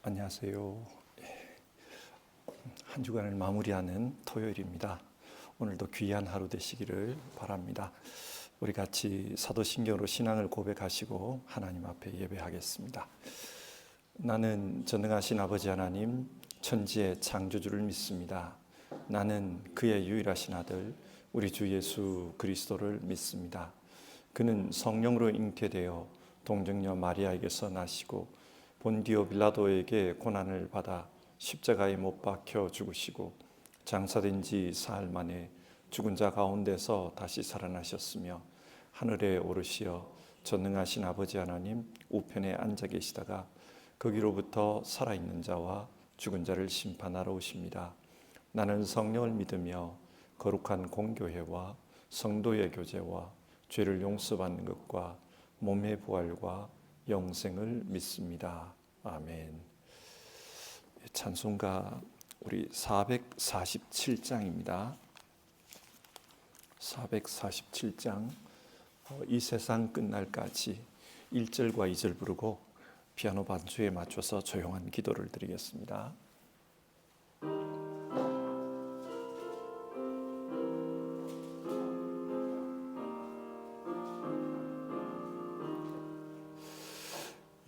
안녕하세요. 한 주간을 마무리하는 토요일입니다. 오늘도 귀한 하루 되시기를 바랍니다. 우리 같이 사도신경으로 신앙을 고백하시고 하나님 앞에 예배하겠습니다. 나는 전능하신 아버지 하나님, 천지의 창조주를 믿습니다. 나는 그의 유일하신 아들 우리 주 예수 그리스도를 믿습니다. 그는 성령으로 잉태되어 동정녀 마리아에게서 나시고 본디오 빌라도에게 고난을 받아 십자가에 못 박혀 죽으시고 장사된 지 사흘 만에 죽은 자 가운데서 다시 살아나셨으며 하늘에 오르시어 전능하신 아버지 하나님 우편에 앉아 계시다가 거기로부터 살아있는 자와 죽은 자를 심판하러 오십니다. 나는 성령을 믿으며 거룩한 공교회와 성도의 교제와 죄를 용서받는 것과 몸의 부활과 영생을 믿습니다. 아멘. 찬송가 우리 447장입니다. 447장 이 세상 끝날까지 1절과 2절 부르고 피아노 반주에 맞춰서 조용한 기도를 드리겠습니다.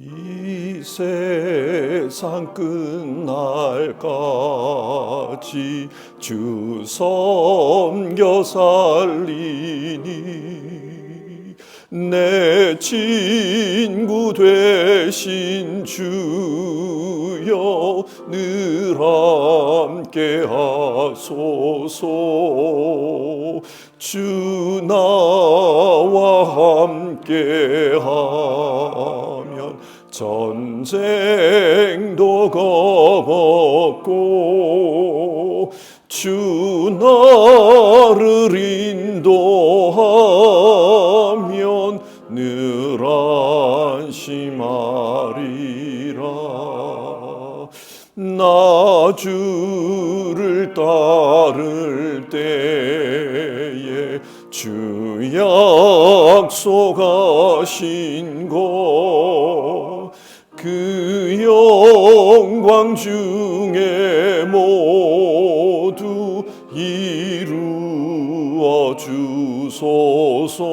이 세상 끝날까지 주 섬겨 살리니 내 친구 되신 주여 늘 함께 하소서. 주 나와 함께 하면 전쟁도 겁없고 주 나를 인도하면 늘 안심하리라. 나 주를 따를 때에 주 약속하신 것 그 영광 중에 모두 이루어 주소서.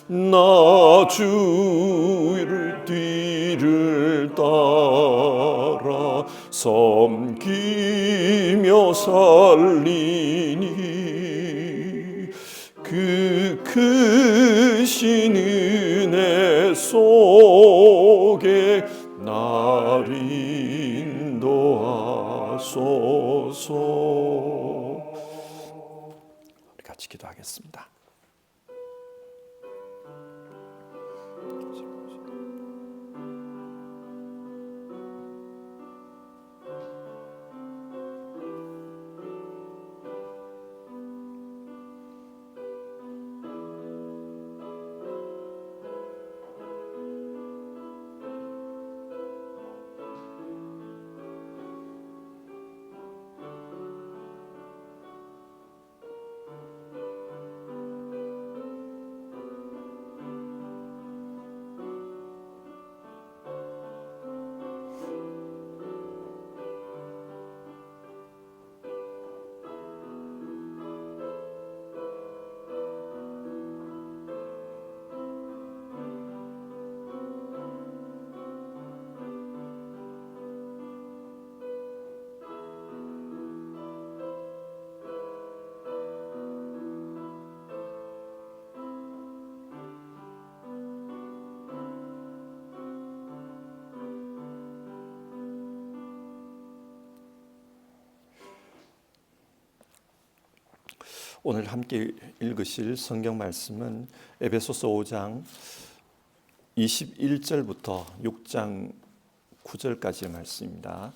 나 주를 뒤를 따라 섬기며 살리니 그 크신 은혜 속에 날 인도하소서. 우리 같이 기도하겠습니다. 오늘 함께 읽으실 성경 말씀은 에베소서 5장 21절부터 6장 9절까지의 말씀입니다.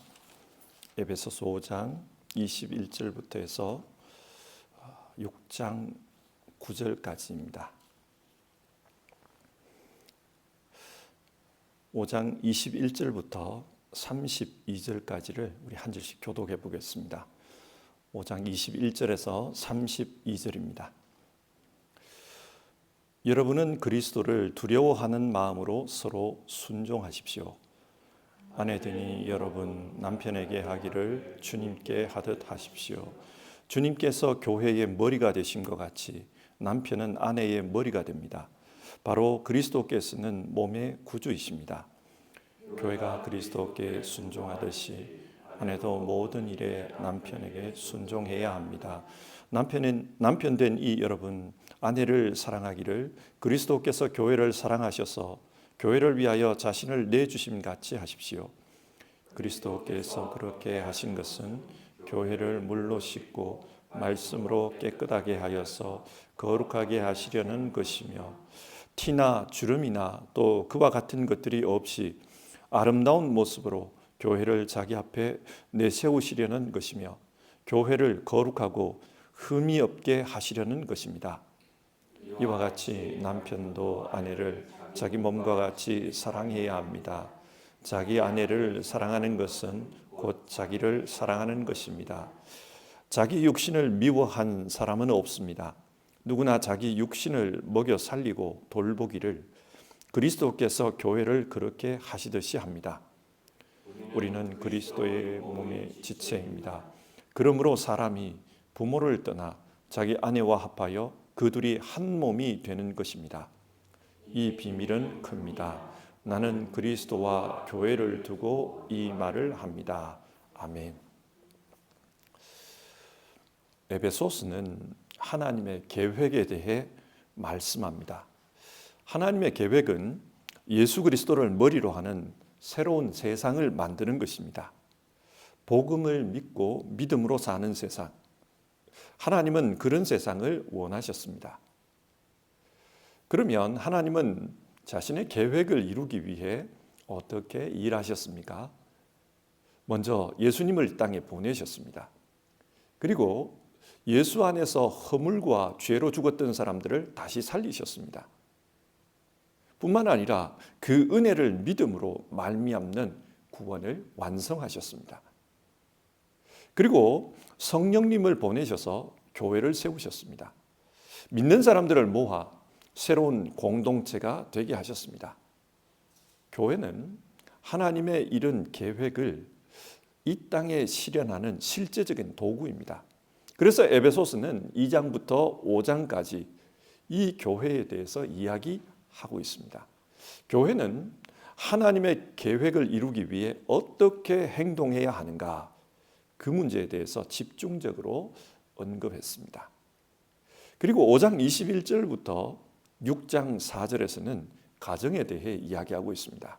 에베소서 5장 21절부터 해서 6장 9절까지입니다. 5장 21절부터 32절까지를 우리 한 절씩 교독해 보겠습니다. 5장 21절에서 32절입니다. 여러분은 그리스도를 두려워하는 마음으로 서로 순종하십시오. 아내들이 여러분 남편에게 하기를 주님께 하듯 하십시오. 주님께서 교회의 머리가 되신 것 같이 남편은 아내의 머리가 됩니다. 바로 그리스도께서는 몸의 구주이십니다. 교회가 그리스도께 순종하듯이 아내도 모든 일에 남편에게 순종해야 합니다. 남편된 이 여러분, 아내를 사랑하기를 그리스도께서 교회를 사랑하셔서 교회를 위하여 자신을 내주심 같이 하십시오. 그리스도께서 그렇게 하신 것은 교회를 물로 씻고 말씀으로 깨끗하게 하여서 거룩하게 하시려는 것이며, 티나 주름이나 또 그와 같은 것들이 없이 아름다운 모습으로 교회를 자기 앞에 내세우시려는 것이며, 교회를 거룩하고 흠이 없게 하시려는 것입니다. 이와 같이 남편도 아내를 자기 몸과 같이 사랑해야 합니다. 자기 아내를 사랑하는 것은 곧 자기를 사랑하는 것입니다. 자기 육신을 미워한 사람은 없습니다. 누구나 자기 육신을 먹여 살리고 돌보기를 그리스도께서 교회를 그렇게 하시듯이 합니다. 우리는 그리스도의 몸의 지체입니다. 그러므로 사람이 부모를 떠나 자기 아내와 합하여 그 둘이 한 몸이 되는 것입니다. 이 비밀은 큽니다. 나는 그리스도와 교회를 두고 이 말을 합니다. 아멘. 에베소서는 하나님의 계획에 대해 말씀합니다. 하나님의 계획은 예수 그리스도를 머리로 하는 새로운 세상을 만드는 것입니다. 복음을 믿고 믿음으로 사는 세상. 하나님은 그런 세상을 원하셨습니다. 그러면 하나님은 자신의 계획을 이루기 위해 어떻게 일하셨습니까? 먼저 예수님을 이 땅에 보내셨습니다. 그리고 예수 안에서 허물과 죄로 죽었던 사람들을 다시 살리셨습니다. 뿐만 아니라 그 은혜를 믿음으로 말미암는 구원을 완성하셨습니다. 그리고 성령님을 보내셔서 교회를 세우셨습니다. 믿는 사람들을 모아 새로운 공동체가 되게 하셨습니다. 교회는 하나님의 이른 계획을 이 땅에 실현하는 실제적인 도구입니다. 그래서 에베소서는 2장부터 5장까지 이 교회에 대해서 이야기하고 있습니다. 교회는 하나님의 계획을 이루기 위해 어떻게 행동해야 하는가, 그 문제에 대해서 집중적으로 언급했습니다. 그리고 5장 21절부터 6장 4절에서는 가정에 대해 이야기하고 있습니다.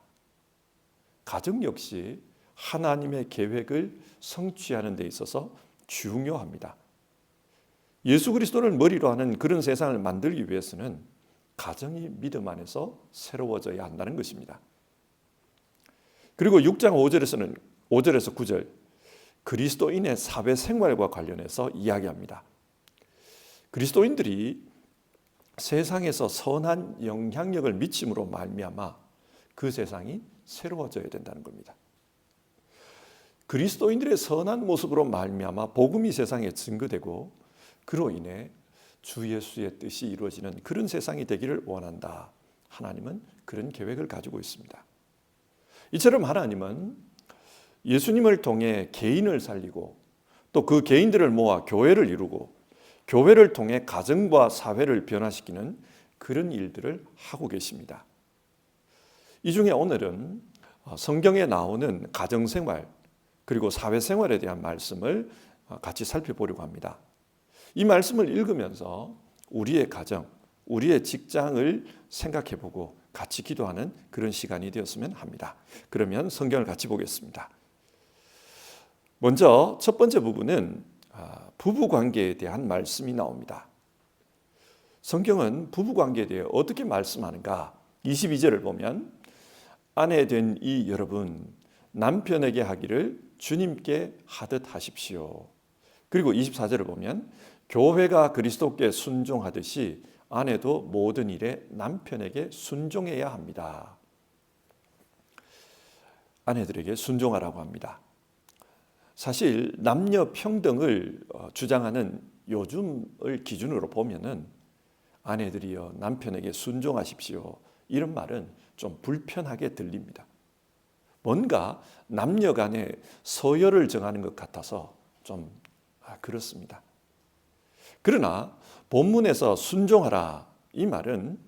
가정 역시 하나님의 계획을 성취하는 데 있어서 중요합니다. 예수 그리스도를 머리로 하는 그런 세상을 만들기 위해서는 가정이 믿음 안에서 새로워져야 한다는 것입니다. 그리고 6장 5절에서는 5절에서 9절 그리스도인의 사회생활과 관련해서 이야기합니다. 그리스도인들이 세상에서 선한 영향력을 미침으로 말미암아 그 세상이 새로워져야 된다는 겁니다. 그리스도인들의 선한 모습으로 말미암아 복음이 세상에 증거되고 그로 인해 주 예수의 뜻이 이루어지는 그런 세상이 되기를 원한다. 하나님은 그런 계획을 가지고 있습니다. 이처럼 하나님은 예수님을 통해 개인을 살리고 또 그 개인들을 모아 교회를 이루고 교회를 통해 가정과 사회를 변화시키는 그런 일들을 하고 계십니다. 이 중에 오늘은 성경에 나오는 가정생활 그리고 사회생활에 대한 말씀을 같이 살펴보려고 합니다. 이 말씀을 읽으면서 우리의 가정, 우리의 직장을 생각해보고 같이 기도하는 그런 시간이 되었으면 합니다. 그러면 성경을 같이 보겠습니다. 먼저 첫 번째 부분은 부부관계에 대한 말씀이 나옵니다. 성경은 부부관계에 대해 어떻게 말씀하는가? 22절을 보면 아내 된 이 여러분 남편에게 하기를 주님께 하듯 하십시오. 그리고 24절을 보면 교회가 그리스도께 순종하듯이 아내도 모든 일에 남편에게 순종해야 합니다. 아내들에게 순종하라고 합니다. 사실 남녀 평등을 주장하는 요즘을 기준으로 보면은 아내들이여 남편에게 순종하십시오. 이런 말은 좀 불편하게 들립니다. 뭔가 남녀 간의 서열을 정하는 것 같아서 좀 그렇습니다. 그러나 본문에서 순종하라 이 말은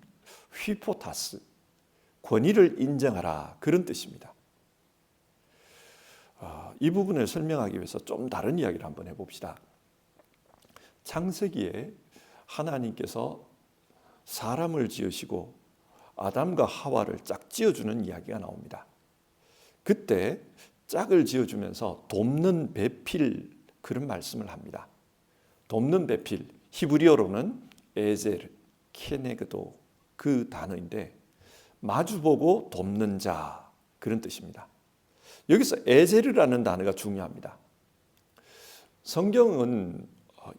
휘포타스, 권위를 인정하라 그런 뜻입니다. 이 부분을 설명하기 위해서 좀 다른 이야기를 한번 해봅시다. 창세기에 하나님께서 사람을 지으시고 아담과 하와를 짝 지어주는 이야기가 나옵니다. 그때 짝을 지어주면서 돕는 배필 그런 말씀을 합니다. 돕는 배필, 히브리어로는 에젤, 케네그도 그 단어인데 마주보고 돕는 자 그런 뜻입니다. 여기서 에젤이라는 단어가 중요합니다. 성경은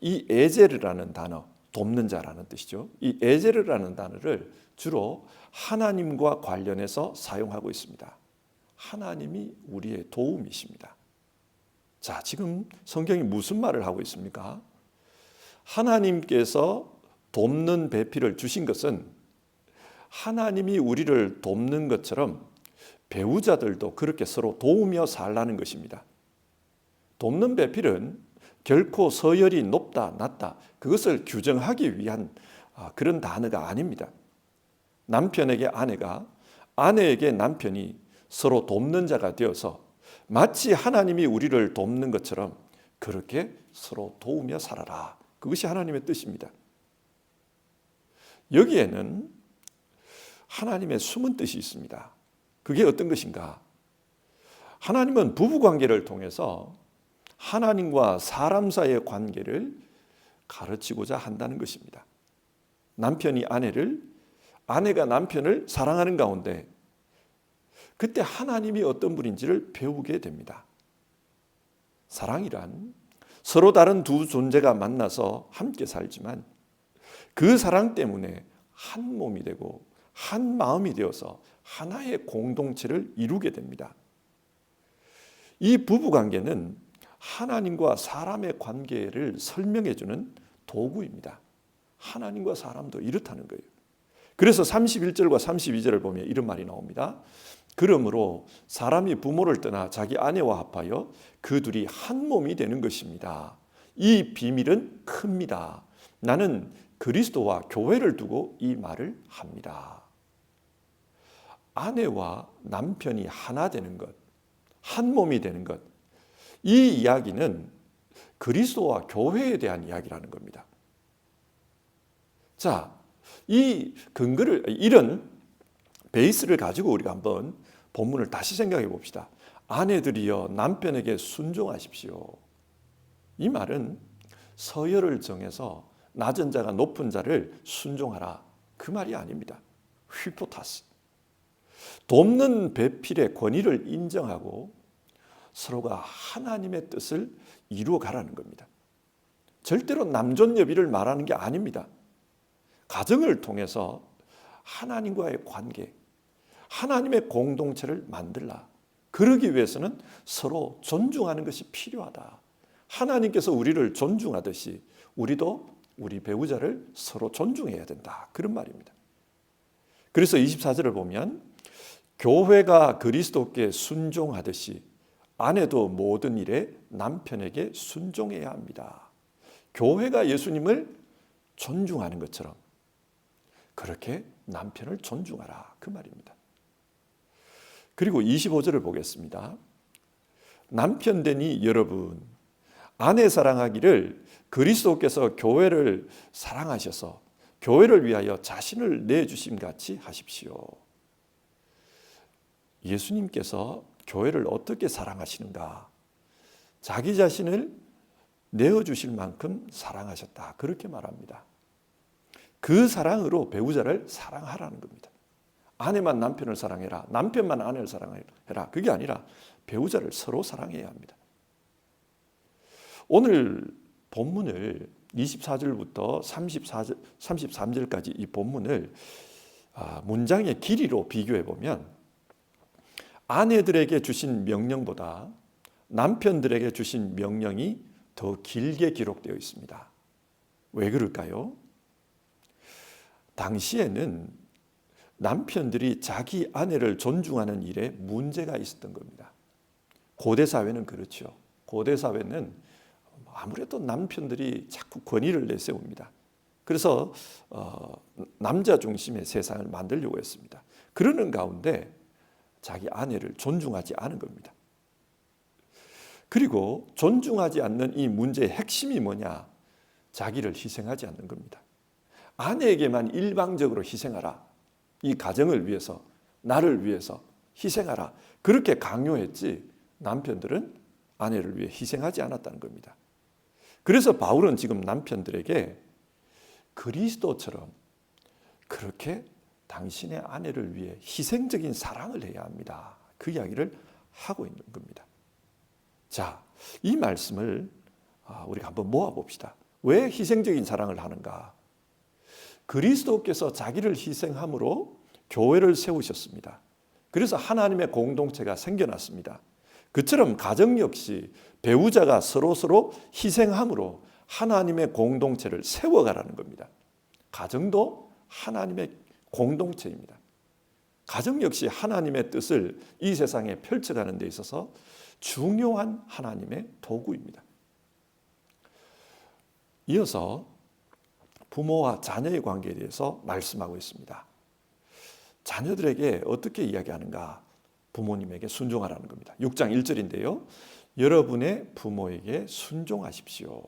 이 에젤이라는 단어, 돕는 자라는 뜻이죠. 이 에젤이라는 단어를 주로 하나님과 관련해서 사용하고 있습니다. 하나님이 우리의 도움이십니다. 자, 지금 성경이 무슨 말을 하고 있습니까? 하나님께서 돕는 배필을 주신 것은 하나님이 우리를 돕는 것처럼 배우자들도 그렇게 서로 도우며 살라는 것입니다. 돕는 배필은 결코 서열이 높다 낮다 그것을 규정하기 위한 그런 단어가 아닙니다. 남편에게 아내가, 아내에게 남편이 서로 돕는 자가 되어서 마치 하나님이 우리를 돕는 것처럼 그렇게 서로 도우며 살아라. 그것이 하나님의 뜻입니다. 여기에는 하나님의 숨은 뜻이 있습니다. 그게 어떤 것인가? 하나님은 부부관계를 통해서 하나님과 사람 사이의 관계를 가르치고자 한다는 것입니다. 남편이 아내를, 아내가 남편을 사랑하는 가운데 그때 하나님이 어떤 분인지를 배우게 됩니다. 사랑이란 서로 다른 두 존재가 만나서 함께 살지만 그 사랑 때문에 한 몸이 되고 한 마음이 되어서 하나의 공동체를 이루게 됩니다. 이 부부관계는 하나님과 사람의 관계를 설명해 주는 도구입니다. 하나님과 사람도 이렇다는 거예요. 그래서 31절과 32절을 보면 이런 말이 나옵니다. 그러므로 사람이 부모를 떠나 자기 아내와 합하여 그 둘이 한 몸이 되는 것입니다. 이 비밀은 큽니다. 나는 그리스도와 교회를 두고 이 말을 합니다. 아내와 남편이 하나 되는 것, 한 몸이 되는 것, 이 이야기는 그리스도와 교회에 대한 이야기라는 겁니다. 자, 이 근거를, 이런 베이스를 가지고 우리가 한번 본문을 다시 생각해 봅시다. 아내들이여 남편에게 순종하십시오. 이 말은 서열을 정해서 낮은 자가 높은 자를 순종하라 그 말이 아닙니다. 휘포타스, 돕는 배필의 권위를 인정하고 서로가 하나님의 뜻을 이루어 가라는 겁니다. 절대로 남존여비를 말하는 게 아닙니다. 가정을 통해서 하나님과의 관계, 하나님의 공동체를 만들라. 그러기 위해서는 서로 존중하는 것이 필요하다. 하나님께서 우리를 존중하듯이 우리도 우리 배우자를 서로 존중해야 된다. 그런 말입니다. 그래서 24절을 보면 교회가 그리스도께 순종하듯이 아내도 모든 일에 남편에게 순종해야 합니다. 교회가 예수님을 존중하는 것처럼 그렇게 남편을 존중하라 그 말입니다. 그리고 25절을 보겠습니다. 남편 되니 여러분 아내 사랑하기를 그리스도께서 교회를 사랑하셔서 교회를 위하여 자신을 내주심 같이 하십시오. 예수님께서 교회를 어떻게 사랑하시는가? 자기 자신을 내어주실 만큼 사랑하셨다. 그렇게 말합니다. 그 사랑으로 배우자를 사랑하라는 겁니다. 아내만 남편을 사랑해라. 남편만 아내를 사랑해라. 그게 아니라 배우자를 서로 사랑해야 합니다. 오늘 본문을 24절부터 33절까지 이 본문을 문장의 길이로 비교해 보면 아내들에게 주신 명령보다 남편들에게 주신 명령이 더 길게 기록되어 있습니다. 왜 그럴까요? 당시에는 남편들이 자기 아내를 존중하는 일에 문제가 있었던 겁니다. 고대 사회는 그렇죠. 고대 사회는 아무래도 남편들이 자꾸 권위를 내세웁니다. 그래서 남자 중심의 세상을 만들려고 했습니다. 그러는 가운데 자기 아내를 존중하지 않은 겁니다. 그리고 존중하지 않는 이 문제의 핵심이 뭐냐? 자기를 희생하지 않는 겁니다. 아내에게만 일방적으로 희생하라. 이 가정을 위해서, 나를 위해서 희생하라. 그렇게 강요했지 남편들은 아내를 위해 희생하지 않았다는 겁니다. 그래서 바울은 지금 남편들에게 그리스도처럼 그렇게 당신의 아내를 위해 희생적인 사랑을 해야 합니다. 그 이야기를 하고 있는 겁니다. 자, 이 말씀을 우리가 한번 모아봅시다. 왜 희생적인 사랑을 하는가? 그리스도께서 자기를 희생함으로 교회를 세우셨습니다. 그래서 하나님의 공동체가 생겨났습니다. 그처럼 가정 역시 배우자가 서로 희생함으로 하나님의 공동체를 세워가라는 겁니다. 가정도 하나님의 공동체입니다. 가정 역시 하나님의 뜻을 이 세상에 펼쳐가는 데 있어서 중요한 하나님의 도구입니다. 이어서 부모와 자녀의 관계에 대해서 말씀하고 있습니다. 자녀들에게 어떻게 이야기하는가? 부모님에게 순종하라는 겁니다. 6장 1절인데요. 여러분의 부모에게 순종하십시오.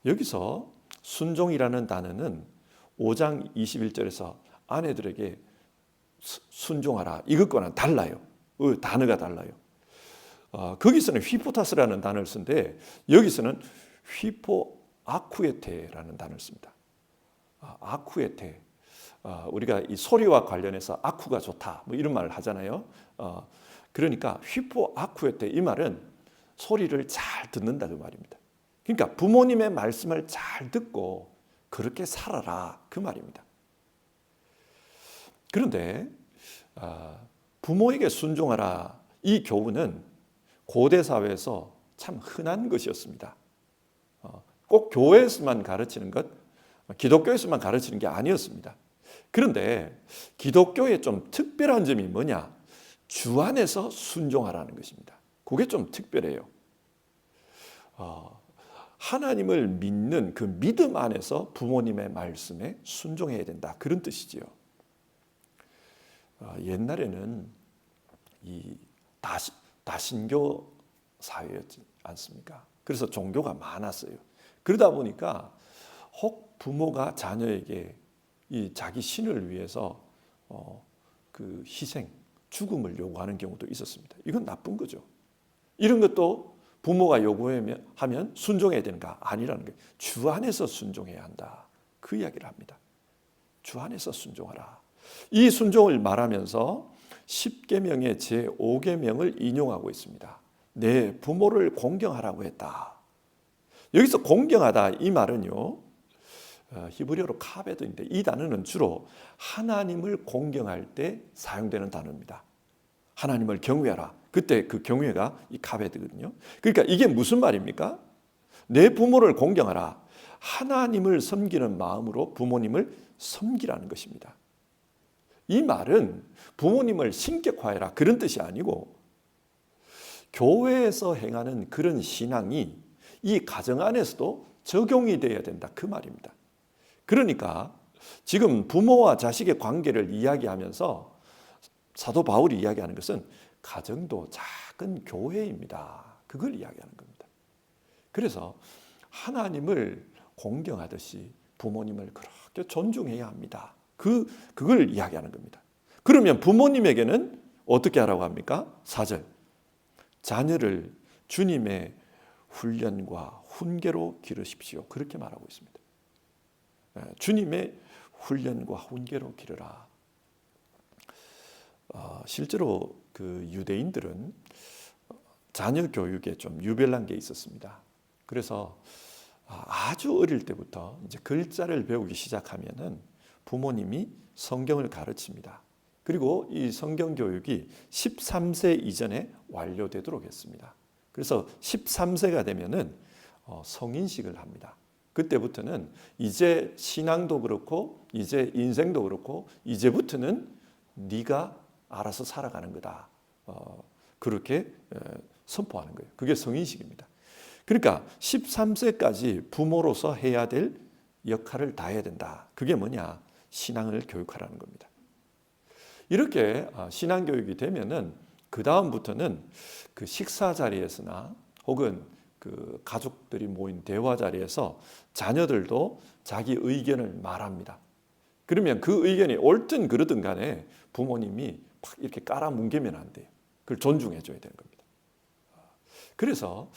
여기서 순종이라는 단어는 5장 21절에서 아내들에게 순종하라 이것과는 달라요. 단어가 달라요. 거기서는 휘포타스라는 단어를 쓰는데 여기서는 휘포아쿠에테라는 단어를 씁니다. 아쿠에테. 우리가 이 소리와 관련해서 아쿠가 좋다 뭐 이런 말을 하잖아요. 그러니까 휘포아쿠에테 이 말은 소리를 잘 듣는다 그 말입니다. 그러니까 부모님의 말씀을 잘 듣고 그렇게 살아라 그 말입니다. 그런데 부모에게 순종하라 이 교훈은 고대 사회에서 참 흔한 것이었습니다. 꼭 교회에서만 가르치는 것, 기독교에서만 가르치는 게 아니었습니다. 그런데 기독교의 좀 특별한 점이 뭐냐? 주 안에서 순종하라는 것입니다. 그게 좀 특별해요. 하나님을 믿는 그 믿음 안에서 부모님의 말씀에 순종해야 된다. 그런 뜻이지요. 옛날에는 이 다신교 사회였지 않습니까? 그래서 종교가 많았어요. 그러다 보니까 혹 부모가 자녀에게 이 자기 신을 위해서 그 희생, 죽음을 요구하는 경우도 있었습니다. 이건 나쁜 거죠. 이런 것도 부모가 요구하면 순종해야 되는가? 아니라는 거예요. 주 안에서 순종해야 한다. 그 이야기를 합니다. 주 안에서 순종하라. 이 순종을 말하면서 10계명의 제5계명을 인용하고 있습니다. 내 부모를 공경하라고 했다. 여기서 공경하다 이 말은요. 히브리어로 카베드인데 이 단어는 주로 하나님을 공경할 때 사용되는 단어입니다. 하나님을 경외하라. 그때 그 경외가 이 카베드거든요. 그러니까 이게 무슨 말입니까? 내 부모를 공경하라. 하나님을 섬기는 마음으로 부모님을 섬기라는 것입니다. 이 말은 부모님을 신격화해라 그런 뜻이 아니고 교회에서 행하는 그런 신앙이 이 가정 안에서도 적용이 돼야 된다 그 말입니다. 그러니까 지금 부모와 자식의 관계를 이야기하면서 사도 바울이 이야기하는 것은 가정도 작은 교회입니다. 그걸 이야기하는 겁니다. 그래서 하나님을 공경하듯이 부모님을 그렇게 존중해야 합니다. 그걸 이야기하는 겁니다. 그러면 부모님에게는 어떻게 하라고 합니까? 4절. 자녀를 주님의 훈련과 훈계로 기르십시오. 그렇게 말하고 있습니다. 주님의 훈련과 훈계로 기르라. 실제로 그 유대인들은 자녀 교육에 좀 유별난 게 있었습니다. 그래서 아주 어릴 때부터 이제 글자를 배우기 시작하면은 부모님이 성경을 가르칩니다. 그리고 이 성경 교육이 13세 이전에 완료되도록 했습니다. 그래서 13세가 되면은 성인식을 합니다. 그때부터는 이제 신앙도 그렇고 이제 인생도 그렇고 이제부터는 네가 알아서 살아가는 거다. 그렇게 선포하는 거예요. 그게 성인식입니다. 그러니까 13세까지 부모로서 해야 될 역할을 다 해야 된다. 그게 뭐냐? 신앙을 교육하라는 겁니다. 이렇게 신앙교육이 되면은 그 다음부터는 그 식사 자리에서나 혹은 그 가족들이 모인 대화 자리에서 자녀들도 자기 의견을 말합니다. 그러면 그 의견이 옳든 그르든 간에 부모님이 막 이렇게 깔아뭉개면 안 돼요. 그걸 존중해 줘야 되는 겁니다. 그래서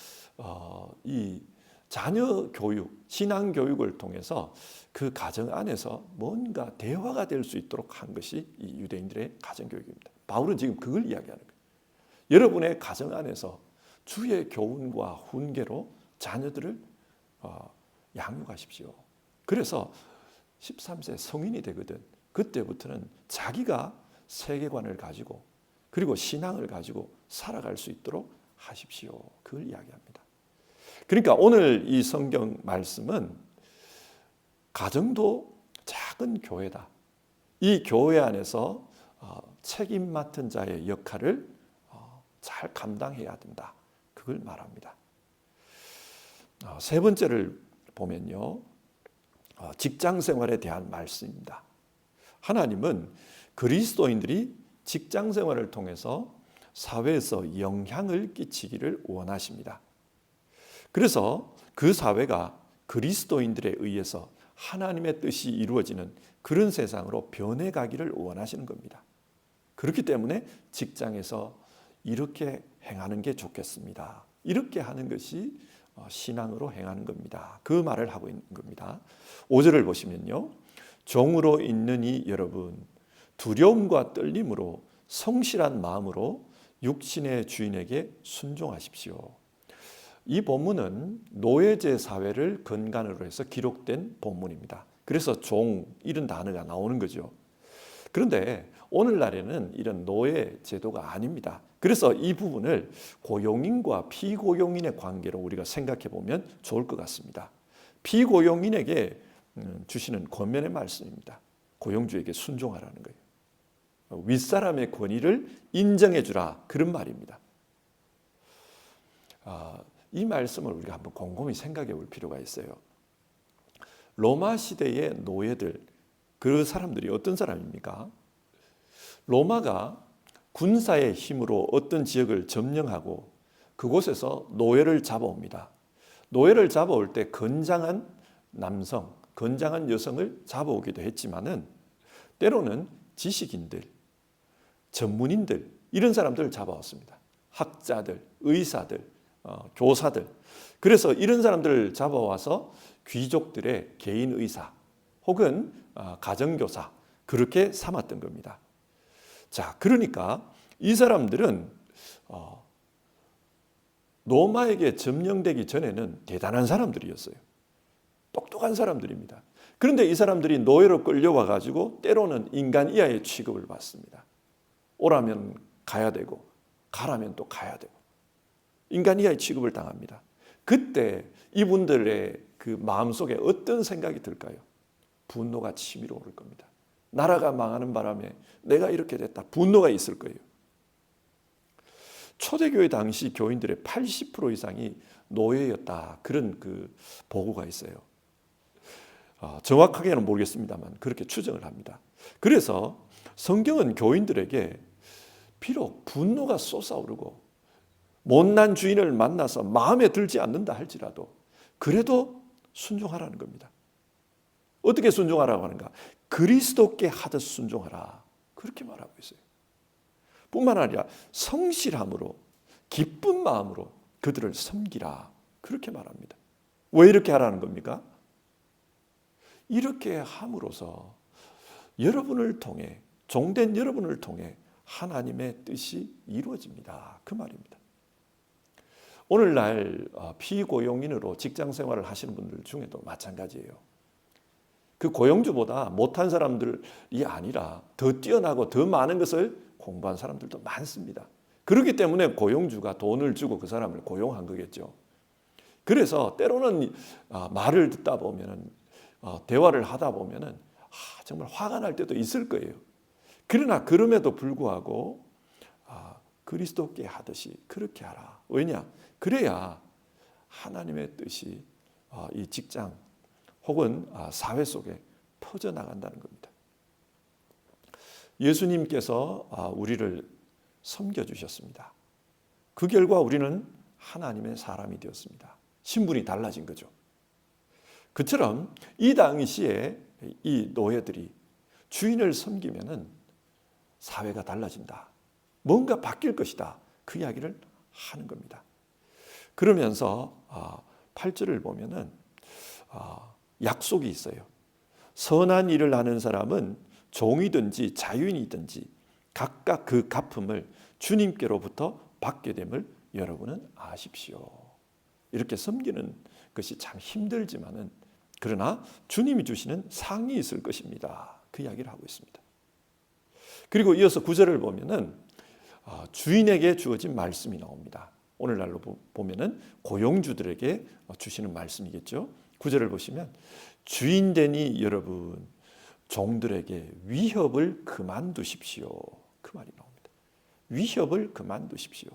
이 자녀 교육, 신앙 교육을 통해서 그 가정 안에서 뭔가 대화가 될 수 있도록 한 것이 이 유대인들의 가정 교육입니다. 바울은 지금 그걸 이야기하는 거예요. 여러분의 가정 안에서 주의 교훈과 훈계로 자녀들을 양육하십시오. 그래서 13세 성인이 되거든 그때부터는 자기가 세계관을 가지고 그리고 신앙을 가지고 살아갈 수 있도록 하십시오. 그걸 이야기합니다. 그러니까 오늘 이 성경 말씀은 가정도 작은 교회다. 이 교회 안에서 책임 맡은 자의 역할을 잘 감당해야 된다. 그걸 말합니다. 세 번째를 보면요. 직장 생활에 대한 말씀입니다. 하나님은 그리스도인들이 직장 생활을 통해서 사회에서 영향을 끼치기를 원하십니다. 그래서 그 사회가 그리스도인들에 의해서 하나님의 뜻이 이루어지는 그런 세상으로 변해가기를 원하시는 겁니다. 그렇기 때문에 직장에서 이렇게 행하는 게 좋겠습니다. 이렇게 하는 것이 신앙으로 행하는 겁니다. 그 말을 하고 있는 겁니다. 5절을 보시면요. 종으로 있는 이 여러분 두려움과 떨림으로 성실한 마음으로 육신의 주인에게 순종하십시오. 이 본문은 노예제 사회를 근간으로 해서 기록된 본문입니다. 그래서 종 이런 단어가 나오는 거죠. 그런데 오늘날에는 이런 노예 제도가 아닙니다. 그래서 이 부분을 고용인과 피고용인의 관계로 우리가 생각해 보면 좋을 것 같습니다. 피고용인에게 주시는 권면의 말씀입니다. 고용주에게 순종하라는 거예요. 윗사람의 권위를 인정해 주라 그런 말입니다. 이 말씀을 우리가 한번 곰곰이 생각해 볼 필요가 있어요. 로마 시대의 노예들, 그 사람들이 어떤 사람입니까? 로마가 군사의 힘으로 어떤 지역을 점령하고 그곳에서 노예를 잡아옵니다. 노예를 잡아올 때 건장한 남성, 건장한 여성을 잡아오기도 했지만은 때로는 지식인들, 전문인들 이런 사람들을 잡아왔습니다. 학자들, 의사들, 교사들. 그래서 이런 사람들을 잡아와서 귀족들의 개인 의사 혹은 가정교사 그렇게 삼았던 겁니다. 자, 그러니까 이 사람들은 로마에게 점령되기 전에는 대단한 사람들이었어요. 똑똑한 사람들입니다. 그런데 이 사람들이 노예로 끌려와 가지고 때로는 인간 이하의 취급을 받습니다. 오라면 가야 되고 가라면 또 가야 되고 인간 이하의 취급을 당합니다. 그때 이분들의 그 마음속에 어떤 생각이 들까요? 분노가 치밀어 오를 겁니다. 나라가 망하는 바람에 내가 이렇게 됐다. 분노가 있을 거예요. 초대교회 당시 교인들의 80% 이상이 노예였다. 그런 그 보고가 있어요. 정확하게는 모르겠습니다만 그렇게 추정을 합니다. 그래서 성경은 교인들에게 비록 분노가 솟아오르고 못난 주인을 만나서 마음에 들지 않는다 할지라도 그래도 순종하라는 겁니다. 어떻게 순종하라고 하는가? 그리스도께 하듯 순종하라. 그렇게 말하고 있어요. 뿐만 아니라 성실함으로 기쁜 마음으로 그들을 섬기라. 그렇게 말합니다. 왜 이렇게 하라는 겁니까? 이렇게 함으로써 여러분을 통해 종된 여러분을 통해 하나님의 뜻이 이루어집니다. 그 말입니다. 오늘날 피고용인으로 직장 생활을 하시는 분들 중에도 마찬가지예요. 그 고용주보다 못한 사람들이 아니라 더 뛰어나고 더 많은 것을 공부한 사람들도 많습니다. 그렇기 때문에 고용주가 돈을 주고 그 사람을 고용한 거겠죠. 그래서 때로는 말을 듣다 보면은 대화를 하다 보면은 정말 화가 날 때도 있을 거예요. 그러나 그럼에도 불구하고 그리스도께 하듯이 그렇게 하라. 왜냐? 그래야 하나님의 뜻이 이 직장 혹은 사회 속에 퍼져나간다는 겁니다. 예수님께서 우리를 섬겨주셨습니다. 그 결과 우리는 하나님의 사람이 되었습니다. 신분이 달라진 거죠. 그처럼 이 당시에 이 노예들이 주인을 섬기면은 사회가 달라진다. 뭔가 바뀔 것이다. 그 이야기를 하는 겁니다. 그러면서 8절을 보면은 약속이 있어요. 선한 일을 하는 사람은 종이든지 자유인이든지 각각 그 갚음을 주님께로부터 받게 됨을 여러분은 아십시오. 이렇게 섬기는 것이 참 힘들지만은 그러나 주님이 주시는 상이 있을 것입니다. 그 이야기를 하고 있습니다. 그리고 이어서 9절을 보면은 주인에게 주어진 말씀이 나옵니다. 오늘날로 보면은 고용주들에게 주시는 말씀이겠죠. 9절을 보시면 주인 되니 여러분 종들에게 위협을 그만두십시오. 그 말이 나옵니다. 위협을 그만두십시오.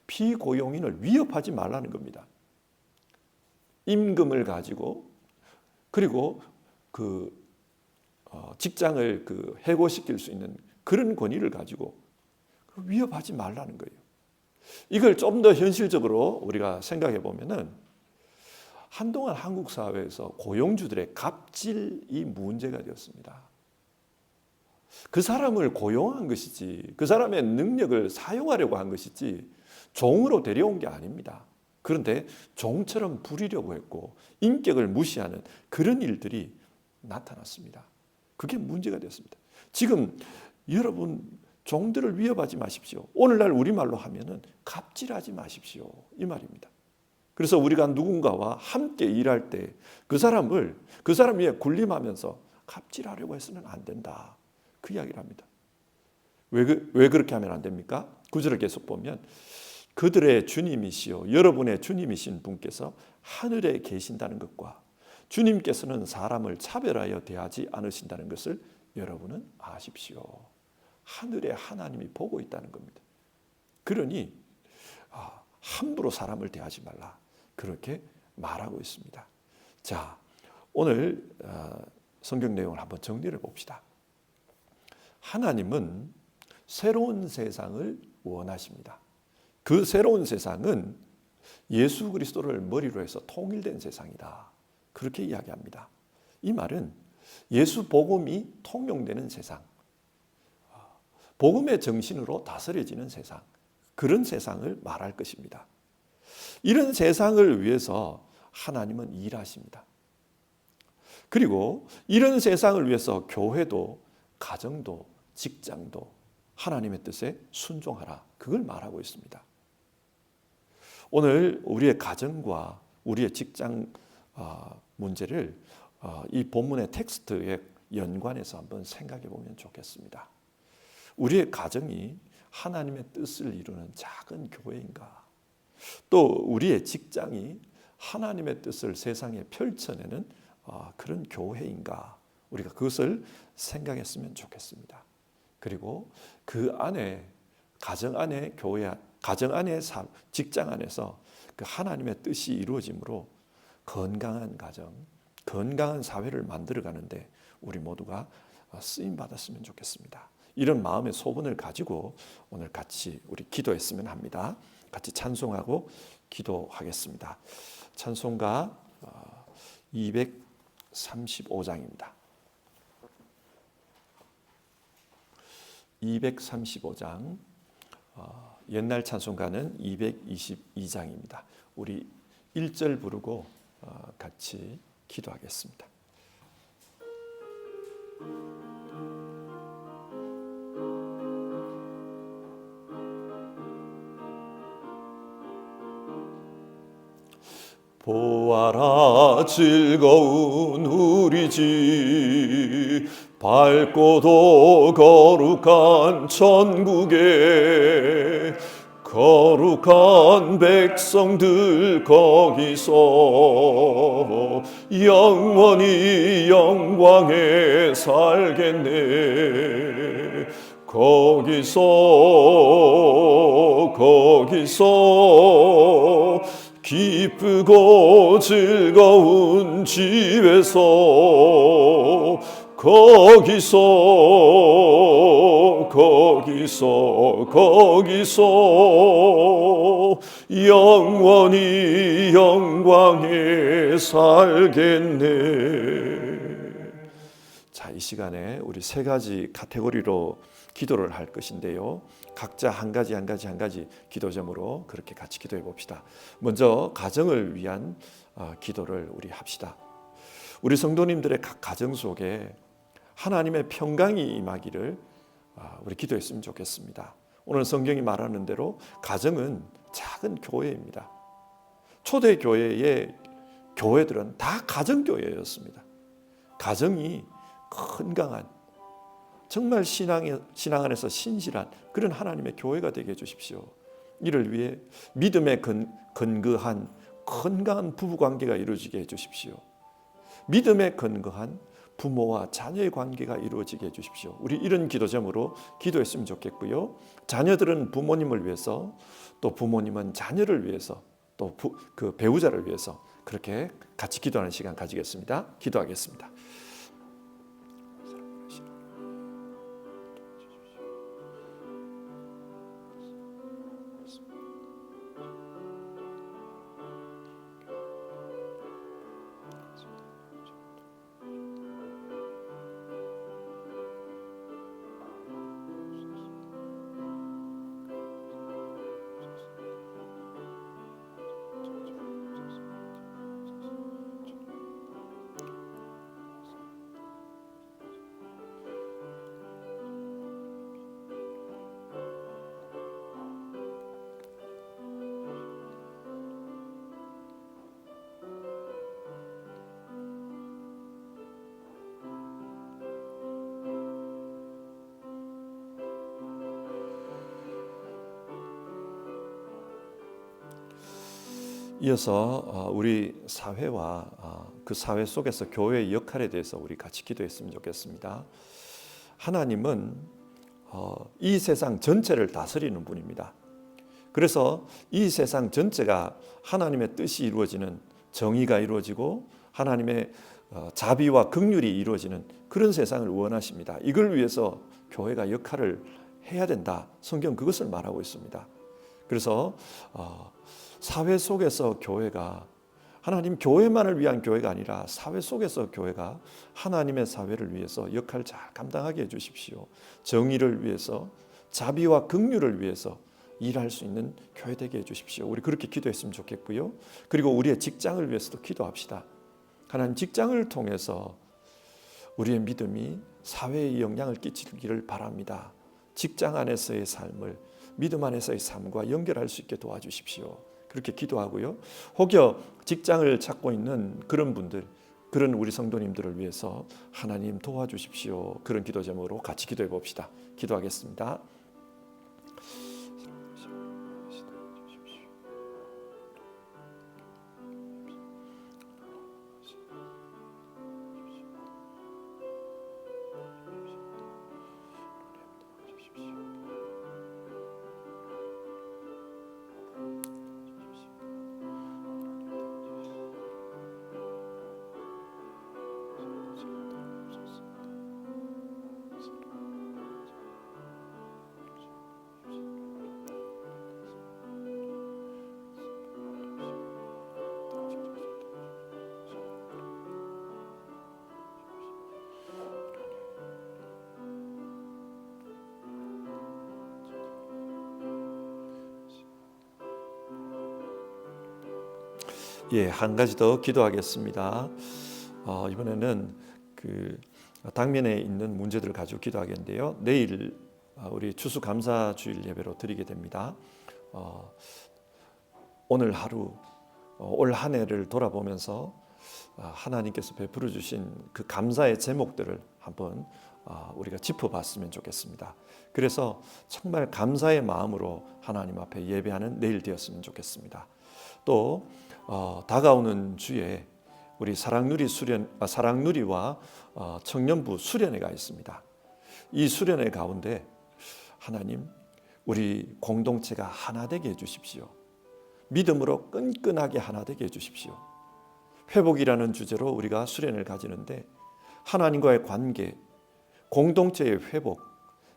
피고용인을 위협하지 말라는 겁니다. 임금을 가지고 그리고 그 직장을 해고시킬 수 있는 그런 권위를 가지고 위협하지 말라는 거예요. 이걸 좀 더 현실적으로 우리가 생각해 보면은 한동안 한국 사회에서 고용주들의 갑질이 문제가 되었습니다. 그 사람을 고용한 것이지 그 사람의 능력을 사용하려고 한 것이지 종으로 데려온 게 아닙니다. 그런데 종처럼 부리려고 했고 인격을 무시하는 그런 일들이 나타났습니다. 그게 문제가 되었습니다. 지금 여러분 종들을 위협하지 마십시오. 오늘날 우리말로 하면은 갑질하지 마십시오. 이 말입니다. 그래서 우리가 누군가와 함께 일할 때 그 사람 위에 군림하면서 갑질하려고 해서는 안 된다. 그 이야기를 합니다. 왜 그렇게 하면 안 됩니까? 9절을 계속 보면 그들의 주님이시요 여러분의 주님이신 분께서 하늘에 계신다는 것과 주님께서는 사람을 차별하여 대하지 않으신다는 것을 여러분은 아십시오. 하늘에 하나님이 보고 있다는 겁니다. 그러니 함부로 사람을 대하지 말라. 그렇게 말하고 있습니다. 자, 오늘 성경 내용을 한번 정리를 봅시다. 하나님은 새로운 세상을 원하십니다. 그 새로운 세상은 예수 그리스도를 머리로 해서 통일된 세상이다. 그렇게 이야기합니다. 이 말은 예수 복음이 통용되는 세상, 복음의 정신으로 다스려지는 세상, 그런 세상을 말할 것입니다. 이런 세상을 위해서 하나님은 일하십니다. 그리고 이런 세상을 위해서 교회도 가정도 직장도 하나님의 뜻에 순종하라. 그걸 말하고 있습니다. 오늘 우리의 가정과 우리의 직장 문제를 이 본문의 텍스트에 연관해서 한번 생각해 보면 좋겠습니다. 우리의 가정이 하나님의 뜻을 이루는 작은 교회인가? 또 우리의 직장이 하나님의 뜻을 세상에 펼쳐내는 그런 교회인가? 우리가 그것을 생각했으면 좋겠습니다. 그리고 그 안에 가정 안에 교회, 가정 안에 직장 안에서 그 하나님의 뜻이 이루어짐으로 건강한 가정, 건강한 사회를 만들어 가는데 우리 모두가 쓰임 받았으면 좋겠습니다. 이런 마음의 소원을 가지고 오늘 같이 우리 기도했으면 합니다. 같이 찬송하고 기도하겠습니다. 찬송가 235장입니다. 235장, 옛날 찬송가는 222장입니다. 우리 1절 부르고 같이 기도하겠습니다. 보아라 즐거운 우리 집 밝고도 거룩한 천국에 거룩한 거룩한 백성들 거기서 영원히 영광에 살겠네. 거기서 기쁘고 즐거운 집에서 거기서 영원히 영광에 살겠네. 자, 이 시간에 우리 세 가지 카테고리로 기도를 할 것인데요. 각자 한 가지 기도 제목으로 그렇게 같이 기도해 봅시다. 먼저 가정을 위한 기도를 우리 합시다. 우리 성도님들의 각 가정 속에 하나님의 평강이 임하기를 우리 기도했으면 좋겠습니다. 오늘 성경이 말하는 대로 가정은 작은 교회입니다. 초대 교회의 교회들은 다 가정교회였습니다. 가정이 건강한, 정말 신앙 안에서 신실한 그런 하나님의 교회가 되게 해주십시오. 이를 위해 믿음에 근거한 건강한 부부관계가 이루어지게 해주십시오. 믿음에 근거한 부모와 자녀의 관계가 이루어지게 해주십시오. 우리 이런 기도 제목으로 기도했으면 좋겠고요. 자녀들은 부모님을 위해서, 또 부모님은 자녀를 위해서, 또 그 배우자를 위해서 그렇게 같이 기도하는 시간 가지겠습니다. 기도하겠습니다. 이어서 우리 사회와 그 사회 속에서 교회의 역할에 대해서 우리 같이 기도했으면 좋겠습니다. 하나님은 이 세상 전체를 다스리는 분입니다. 그래서 이 세상 전체가 하나님의 뜻이 이루어지는, 정의가 이루어지고 하나님의 자비와 긍휼이 이루어지는 그런 세상을 원하십니다. 이걸 위해서 교회가 역할을 해야 된다. 성경 그것을 말하고 있습니다. 그래서 사회 속에서 교회가, 하나님 교회만을 위한 교회가 아니라 사회 속에서 교회가 하나님의 사회를 위해서 역할을 잘 감당하게 해주십시오. 정의를 위해서, 자비와 긍휼을 위해서 일할 수 있는 교회 되게 해주십시오. 우리 그렇게 기도했으면 좋겠고요. 그리고 우리의 직장을 위해서도 기도합시다. 하나님, 직장을 통해서 우리의 믿음이 사회에 영향을 끼치기를 바랍니다. 직장 안에서의 삶을 믿음 안에서의 삶과 연결할 수 있게 도와주십시오. 그렇게 기도하고요. 혹여 직장을 찾고 있는 그런 분들, 그런 우리 성도님들을 위해서 하나님 도와주십시오. 그런 기도 제목으로 같이 기도해 봅시다. 기도하겠습니다. 한 가지 더 기도하겠습니다. 이번에는 그 당면에 있는 문제들을 가지고 기도하겠는데요. 내일 우리 추수감사주일 예배로 드리게 됩니다. 오늘 하루, 올 한 해를 돌아보면서 하나님께서 베풀어 주신 그 감사의 제목들을 한번 우리가 짚어봤으면 좋겠습니다. 그래서 정말 감사의 마음으로 하나님 앞에 예배하는 내일 되었으면 좋겠습니다. 또 다가오는 주에 우리 사랑누리와 청년부 수련회가 있습니다. 이 수련회 가운데 하나님 우리 공동체가 하나 되게 해주십시오. 믿음으로 끈끈하게 하나 되게 해주십시오. 회복이라는 주제로 우리가 수련을 가지는데 하나님과의 관계, 공동체의 회복,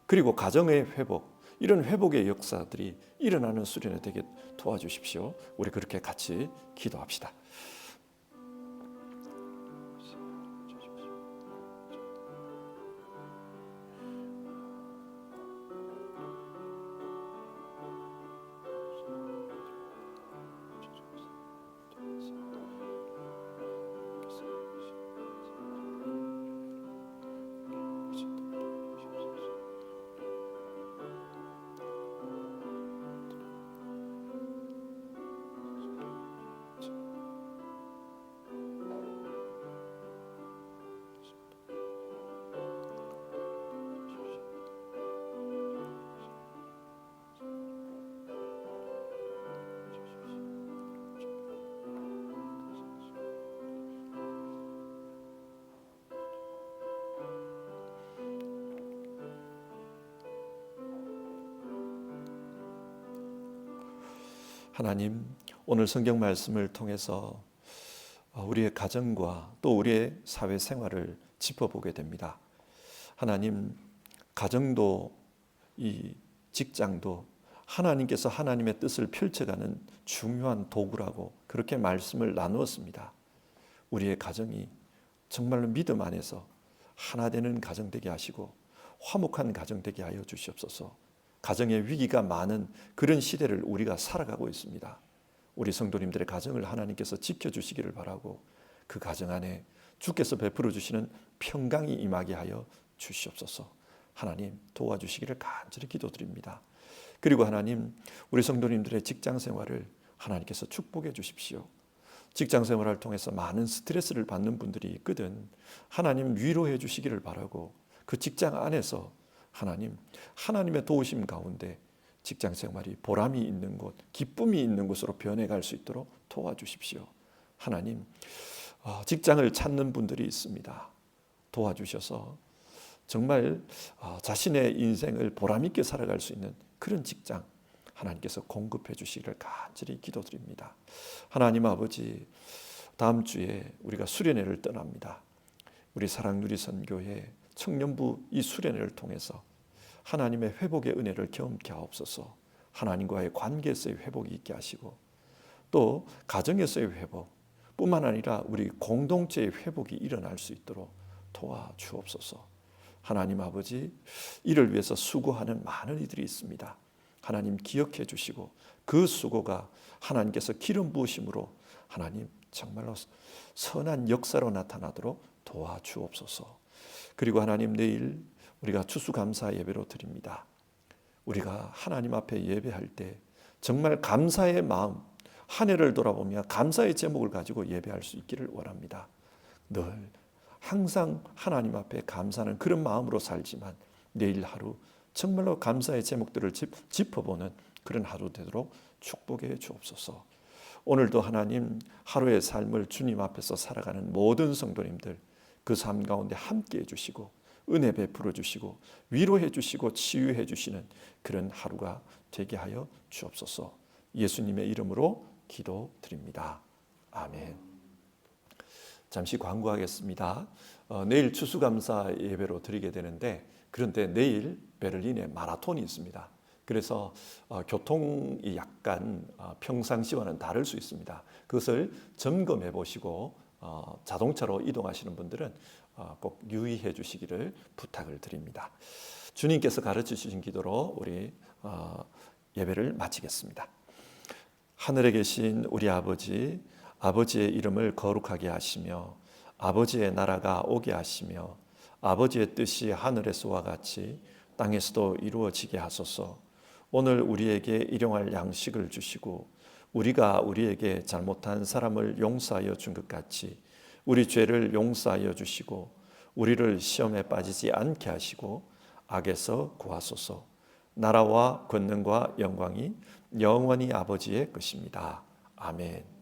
그리고 가정의 회복, 이런 회복의 역사들이 일어나는 수련회 되게 도와주십시오. 우리 그렇게 같이 기도합시다. 하나님, 오늘 성경 말씀을 통해서 우리의 가정과 또 우리의 사회생활을 짚어보게 됩니다. 하나님, 가정도 이 직장도 하나님께서 하나님의 뜻을 펼쳐가는 중요한 도구라고 그렇게 말씀을 나누었습니다. 우리의 가정이 정말로 믿음 안에서 하나 되는 가정 되게 하시고 화목한 가정 되게 하여 주시옵소서. 가정의 위기가 많은 그런 시대를 우리가 살아가고 있습니다. 우리 성도님들의 가정을 하나님께서 지켜주시기를 바라고 그 가정 안에 주께서 베풀어 주시는 평강이 임하게 하여 주시옵소서. 하나님 도와주시기를 간절히 기도드립니다. 그리고 하나님, 우리 성도님들의 직장 생활을 하나님께서 축복해 주십시오. 직장 생활을 통해서 많은 스트레스를 받는 분들이 있거든. 하나님 위로해 주시기를 바라고 그 직장 안에서 하나님의 도우심 가운데 직장 생활이 보람이 있는 곳, 기쁨이 있는 곳으로 변해갈 수 있도록 도와주십시오. 하나님, 직장을 찾는 분들이 있습니다. 도와주셔서 정말 자신의 인생을 보람 있게 살아갈 수 있는 그런 직장 하나님께서 공급해 주시기를 간절히 기도드립니다. 하나님 아버지, 다음 주에 우리가 수련회를 떠납니다. 우리 사랑누리선교회 청년부 이 수련회를 통해서 하나님의 회복의 은혜를 경험케 하옵소서. 하나님과의 관계에서의 회복이 있게 하시고 또 가정에서의 회복 뿐만 아니라 우리 공동체의 회복이 일어날 수 있도록 도와주옵소서. 하나님 아버지, 이를 위해서 수고하는 많은 이들이 있습니다. 하나님 기억해 주시고 그 수고가 하나님께서 기름 부으심으로 하나님 정말로 선한 역사로 나타나도록 도와주옵소서. 그리고 하나님, 내일 우리가 추수감사 예배로 드립니다. 우리가 하나님 앞에 예배할 때 정말 감사의 마음, 한 해를 돌아보며 감사의 제목을 가지고 예배할 수 있기를 원합니다. 늘 항상 하나님 앞에 감사하는 그런 마음으로 살지만 내일 하루 정말로 감사의 제목들을 짚어보는 그런 하루 되도록 축복해 주옵소서. 오늘도 하나님, 하루의 삶을 주님 앞에서 살아가는 모든 성도님들 그 삶 가운데 함께해 주시고 은혜 베풀어 주시고 위로해 주시고 치유해 주시는 그런 하루가 되게 하여 주옵소서. 예수님의 이름으로 기도드립니다. 아멘. 잠시 광고하겠습니다. 내일 추수감사 예배로 드리게 되는데, 그런데 내일 베를린에 마라톤이 있습니다. 그래서 교통이 약간 평상시와는 다를 수 있습니다. 그것을 점검해 보시고 자동차로 이동하시는 분들은 꼭 유의해 주시기를 부탁을 드립니다. 주님께서 가르쳐 주신 기도로 우리 예배를 마치겠습니다. 하늘에 계신 우리 아버지, 아버지의 이름을 거룩하게 하시며 아버지의 나라가 오게 하시며 아버지의 뜻이 하늘에서와 같이 땅에서도 이루어지게 하소서. 오늘 우리에게 일용할 양식을 주시고 우리가 우리에게 잘못한 사람을 용서하여 준 것 같이 우리 죄를 용서하여 주시고 우리를 시험에 빠지지 않게 하시고 악에서 구하소서. 나라와 권능과 영광이 영원히 아버지의 것입니다. 아멘.